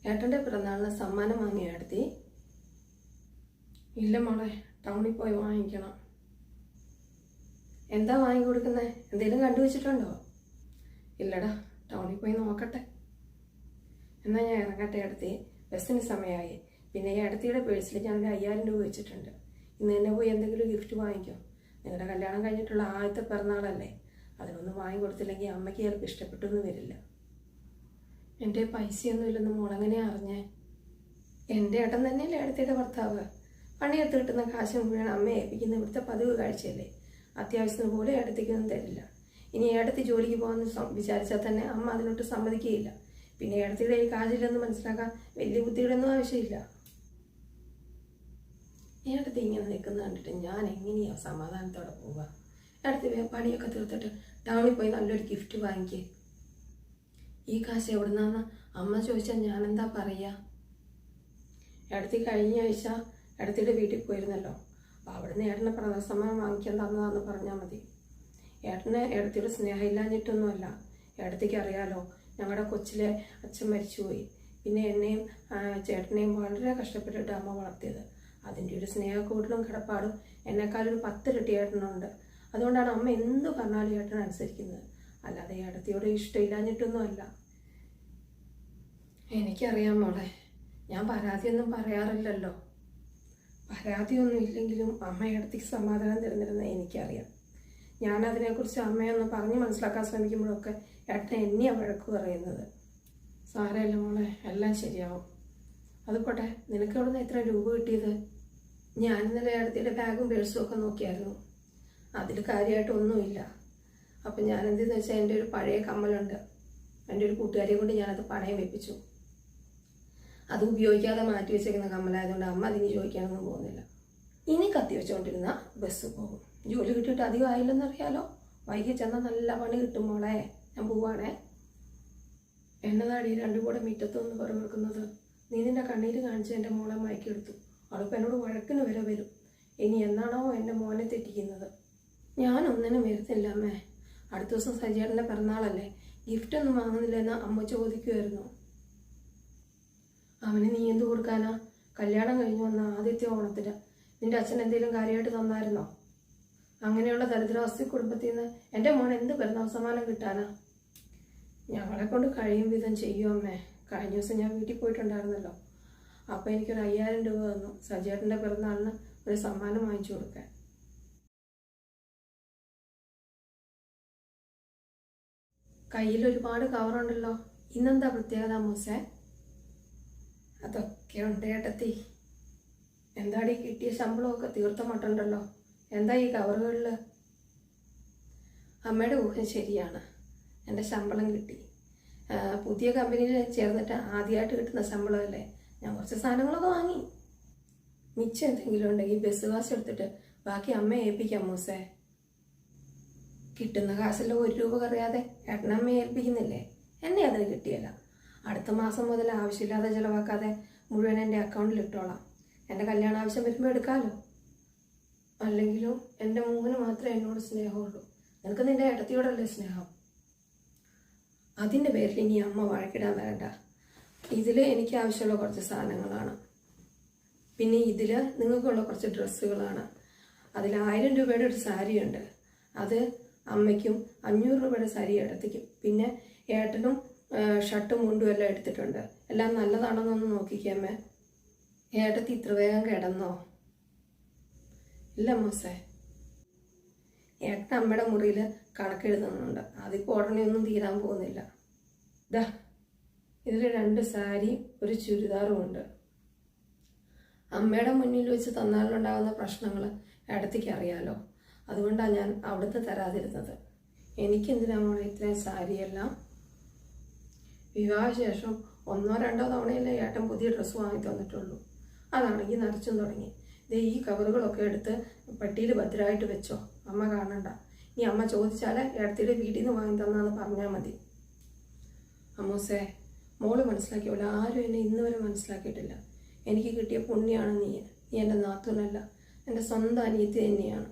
ഏട്ടൻ്റെ പിറന്നാളിന് സമ്മാനം വാങ്ങിയ ഏടത്തി? ഇല്ല മോളെ, ടൗണിൽ പോയി വാങ്ങിക്കണം. എന്താ വാങ്ങിക്കൊടുക്കുന്നത്? എന്തെങ്കിലും കണ്ടുവച്ചിട്ടുണ്ടോ? ഇല്ലടാ, ടൗണിൽ പോയി നോക്കട്ടെ. എന്നാൽ ഞാൻ ഇറങ്ങട്ടെ ഏടത്തി, ബസ്സിന് സമയമായി. പിന്നെ ഈ ഏടത്തിയുടെ പേഴ്സിൽ ഞാൻ 5000 രൂപ വെച്ചിട്ടുണ്ട്. ഇന്ന് തന്നെ പോയി എന്തെങ്കിലും ഗിഫ്റ്റ് വാങ്ങിക്കോ. നിങ്ങളുടെ കല്യാണം കഴിഞ്ഞിട്ടുള്ള ആദ്യത്തെ പിറന്നാളല്ലേ, അതിനൊന്നും വാങ്ങിക്കൊടുത്തില്ലെങ്കിൽ അമ്മയ്ക്ക് ചിലപ്പോൾ ഇഷ്ടപ്പെട്ടൊന്നും വരില്ല. എൻ്റെ പൈസയൊന്നും ഇല്ലെന്ന് മോളെങ്ങനെയാ അറിഞ്ഞേ? എൻ്റെ ഏട്ടൻ തന്നെയല്ലേ ഏടത്തിയുടെ ഭർത്താവ്. പണിയെടുത്ത് കിട്ടുന്ന കാശ് മുഴുവൻ അമ്മയെ ഏൽപ്പിക്കുന്ന ഇവിടുത്തെ പതിവ് കാഴ്ചയല്ലേ. അത്യാവശ്യത്തിന് പോലും ഏടത്തിക്കൊന്നും തരില്ല. ഇനി ഏടത്തി ജോലിക്ക് പോകാമെന്ന് വിചാരിച്ചാൽ തന്നെ അമ്മ അതിനോട്ട് സമ്മതിക്കുകയില്ല. പിന്നെ ഏടത്തിയുടെ ഈ കാശില്ലെന്ന് മനസ്സിലാക്കാൻ വലിയ ബുദ്ധിയുടെ ഒന്നും ആവശ്യമില്ല. ഏടത്തി ഇങ്ങനെ നിൽക്കുന്നത് കണ്ടിട്ട് ഞാൻ എങ്ങനെയാ സമാധാനത്തോടെ പോവുക? ഏടത്തി പണിയൊക്കെ തീർത്തിട്ട് ടൗണിൽ പോയി നല്ലൊരു ഗിഫ്റ്റ് വാങ്ങിക്കേ. ഈ കാശ് എവിടുന്നാന്ന് അമ്മ ചോദിച്ചാൽ ഞാനെന്താ പറയുക? ഏടത്തി കഴിഞ്ഞ ആഴ്ച ഏടത്തിയുടെ വീട്ടിൽ പോയിരുന്നല്ലോ. അപ്പോൾ അവിടുന്ന് ഏട്ടനെ പിറന്നാൾ സമ്മാനം വാങ്ങിക്കാൻ തന്നതാണെന്ന് പറഞ്ഞാൽ മതി. ഏട്ടന് ഏടത്തിയുടെ സ്നേഹം ഇല്ലാഞ്ഞിട്ടൊന്നുമല്ല. ഏടത്തിക്ക് അറിയാലോ, ഞങ്ങളുടെ കൊച്ചിലെ അച്ഛൻ മരിച്ചുപോയി. പിന്നെ എന്നെയും ചേട്ടനെയും വളരെ കഷ്ടപ്പെട്ടിട്ട് അമ്മ വളർത്തിയത്. അതിൻ്റെ ഒരു സ്നേഹക്കൂടലും കിടപ്പാടും എന്നെക്കാളൊരു 10 ഇരട്ടി ഏട്ടനുണ്ട്. അതുകൊണ്ടാണ് അമ്മ എന്ത് പറഞ്ഞാലും ഏട്ടൻ അനുസരിക്കുന്നത്. അല്ലാതെ ഏടത്തിയോട് ഇഷ്ടമില്ലാഞ്ഞിട്ടൊന്നും അല്ല. എനിക്കറിയാം മോളെ, ഞാൻ പരാതിയൊന്നും പറയാറില്ലല്ലോ. പരാതിയൊന്നും ഇല്ലെങ്കിലും അമ്മ ഏടത്തിക്ക് സമാധാനം തരുന്നില്ലെന്ന് എനിക്കറിയാം. ഞാനതിനെക്കുറിച്ച് അമ്മയൊന്ന് പറഞ്ഞ് മനസ്സിലാക്കാൻ ശ്രമിക്കുമ്പോഴൊക്കെ ഏട്ടനെ എന്നെയാണ് വഴക്ക് പറയുന്നത്. സാരമില്ല മോളെ, എല്ലാം ശരിയാവും. അത് പോട്ടെ, നിനക്ക് എവിടെ നിന്ന് എത്ര രൂപ കിട്ടിയത്? ഞാൻ ഇന്നലെ ഏടത്തിയുടെ ബാഗും പേഴ്സും ഒക്കെ നോക്കിയായിരുന്നു. അതിൽ കാര്യമായിട്ടൊന്നുമില്ല. അപ്പം ഞാൻ എന്തെന്ന് വെച്ചാൽ എൻ്റെ ഒരു പഴയ കമ്മലുണ്ട്. എൻ്റെ ഒരു കൂട്ടുകാരിയെ കൊണ്ട് ഞാനത് പണയം വെപ്പിച്ചു. അത് ഉപയോഗിക്കാതെ മാറ്റി വെച്ചേക്കുന്ന കമ്മലായതുകൊണ്ട് അമ്മ അതിന് ചോദിക്കാനൊന്നും പോകുന്നില്ല. ഇനി കത്തി വെച്ചുകൊണ്ടിരുന്ന ബസ് പോകും. ജോലി കിട്ടിയിട്ട് അധികം ആയില്ലെന്നറിയാലോ. വൈകി ചെന്നാൽ നല്ല പണി കിട്ടും മോളെ. ഞാൻ പോവാണേ. എന്നതാടി രണ്ടും കൂടെ മുറ്റത്തൊന്ന് പുറമെടുക്കുന്നത്? നീ നിന്റെ കണ്ണീര് കാണിച്ച് എൻ്റെ മോളെ മയക്കെടുത്തു. അവളിപ്പോൾ എന്നോട് വഴക്കിന് വരെ വരും. ഇനി എന്നാണോ എൻ്റെ മോനെ തെറ്റിക്കുന്നത്? ഞാനൊന്നിനും വരുന്നില്ല അമ്മേ. അടുത്ത ദിവസം സജിയേട്ടൻ്റെ പിറന്നാളല്ലേ, ഗിഫ്റ്റൊന്നും വാങ്ങുന്നില്ലെന്ന് അമ്മ ചോദിക്കുമായിരുന്നു. അവന് നീ എന്ത് കൊടുക്കാനാ? കല്യാണം കഴിഞ്ഞു വന്ന ആദ്യത്തെ ഓണത്തിന് നിന്റെ അച്ഛൻ എന്തെങ്കിലും കാര്യമായിട്ട് തന്നായിരുന്നോ? അങ്ങനെയുള്ള ദരിദ്രാവസ്ഥ കുടുംബത്തിൽ നിന്ന് എൻ്റെ മോൻ എന്ത് പിറന്നാൾ സമ്മാനം കിട്ടാനാ? ഞങ്ങളെ കൊണ്ട് കഴിയും വിധം ചെയ്യും അമ്മേ. കഴിഞ്ഞ ദിവസം ഞാൻ വീട്ടിൽ പോയിട്ടുണ്ടായിരുന്നല്ലോ. അപ്പോൾ എനിക്കൊരു 5000 രൂപ തന്നു സജിയേട്ടൻ്റെ പിറന്നാളിന് ഒരു സമ്മാനം വാങ്ങിച്ചു കൊടുക്കാൻ. കയ്യിൽ ഒരുപാട് കവറുണ്ടല്ലോ. ഇന്നെന്താ പ്രത്യേകത മൂസേ? അതൊക്കെ ഉണ്ട് ഏട്ടത്തി. എന്താടി കിട്ടിയ ശമ്പളമൊക്കെ തീർത്ത മട്ടുണ്ടല്ലോ. എന്താ ഈ കവറുകളിൽ? അമ്മയുടെ ഊഹം ശരിയാണ്. എൻ്റെ ശമ്പളം കിട്ടി. പുതിയ കമ്പനിയിൽ ചേർന്നിട്ട് ആദ്യമായിട്ട് കിട്ടുന്ന ശമ്പളമല്ലേ. ഞാൻ കുറച്ച് സാധനങ്ങളൊക്കെ വാങ്ങി. മിച്ചം എന്തെങ്കിലും ഉണ്ടെങ്കിൽ ബസ് കാശ് എടുത്തിട്ട് ബാക്കി അമ്മയെ ഏൽപ്പിക്കാം മൂസേ. കിട്ടുന്ന കാശിൽ 1 രൂപ കറിയാതെ ഏട്ടനമ്മയെ ഏൽപ്പിക്കുന്നില്ലേ? എന്നെ അതിന് കിട്ടിയല്ല. അടുത്ത മാസം മുതൽ ആവശ്യമില്ലാതെ ചിലവാക്കാതെ മുഴുവൻ എൻ്റെ അക്കൗണ്ടിൽ ഇട്ടോളാം. എൻ്റെ കല്യാണ ആവശ്യം വരുമ്പോൾ എടുക്കാമല്ലോ. അല്ലെങ്കിലും എൻ്റെ മോന് മാത്രമേ എന്നോട് സ്നേഹമുള്ളൂ. നിനക്ക് നിൻ്റെ ഏട്ടത്തിയോടല്ലേ സ്നേഹം? അതിൻ്റെ പേരിൽ ഇനി അമ്മ വഴക്കിടാൻ വരണ്ട. ഇതിൽ എനിക്ക് ആവശ്യമുള്ള കുറച്ച് സാധനങ്ങളാണ്. പിന്നെ ഇതിൽ നിങ്ങൾക്കുള്ള കുറച്ച് ഡ്രസ്സുകളാണ്. അതിൽ 1000 രൂപയുടെ ഒരു സാരിയുണ്ട്. അത് അമ്മയ്ക്കും 500 രൂപയുടെ സാരി ഏട്ടത്തിക്കും. പിന്നെ ഏട്ടനും ഷർട്ടും മുണ്ടും എല്ലാം എടുത്തിട്ടുണ്ട്. എല്ലാം നല്ലതാണെന്നൊന്ന് നോക്കിക്കാമേ. ഏട്ടത്തി ഇത്ര വേഗം കിടന്നോ? ഇല്ല മോസേ, ഏട്ടൻ അമ്മയുടെ മുറിയിൽ കണക്കെഴുതുന്നുണ്ട്. അതിപ്പോൾ ഉടനെ ഒന്നും തീരാൻ പോകുന്നില്ല. ഇതാ, ഇതിൽ 2 സാരി ഒരു ചുരിദാറും ഉണ്ട്. അമ്മയുടെ മുന്നിൽ വെച്ച് തന്നാലുണ്ടാകുന്ന പ്രശ്നങ്ങൾ ഏട്ടത്തിക്ക് അറിയാലോ. അതുകൊണ്ടാണ് ഞാൻ അവിടുത്തെ തരാതിരുന്നത്. എനിക്കെന്തിനാ മോളെ ഇത്രയും സാരിയെല്ലാം? വിവാഹശേഷം 1-2 തവണയല്ലേ ഏട്ടൻ പുതിയ ഡ്രസ്സ് വാങ്ങി തന്നിട്ടുള്ളൂ. അതാണെങ്കിൽ നിറച്ചും തുടങ്ങി. ഈ കവറുകളൊക്കെ എടുത്ത് പെട്ടിയിൽ ഭദ്രമായിട്ട് വെച്ചോ. അമ്മ കാണണ്ട. ഇനി അമ്മ ചോദിച്ചാൽ ഏടത്തിയുടെ വീട്ടിൽ നിന്ന് വാങ്ങി തന്നാന്ന് പറഞ്ഞാൽ മതി. അമ്മൂസേ, മോള് മനസ്സിലാക്കിയപോലെ ആരും എന്നെ ഇന്ന് വരെ മനസ്സിലാക്കിയിട്ടില്ല. എനിക്ക് കിട്ടിയ പുണ്യാണ് നീ. നീ എൻ്റെ നാത്തൂനല്ല, എൻ്റെ സ്വന്തം അനിയത്തി തന്നെയാണ്.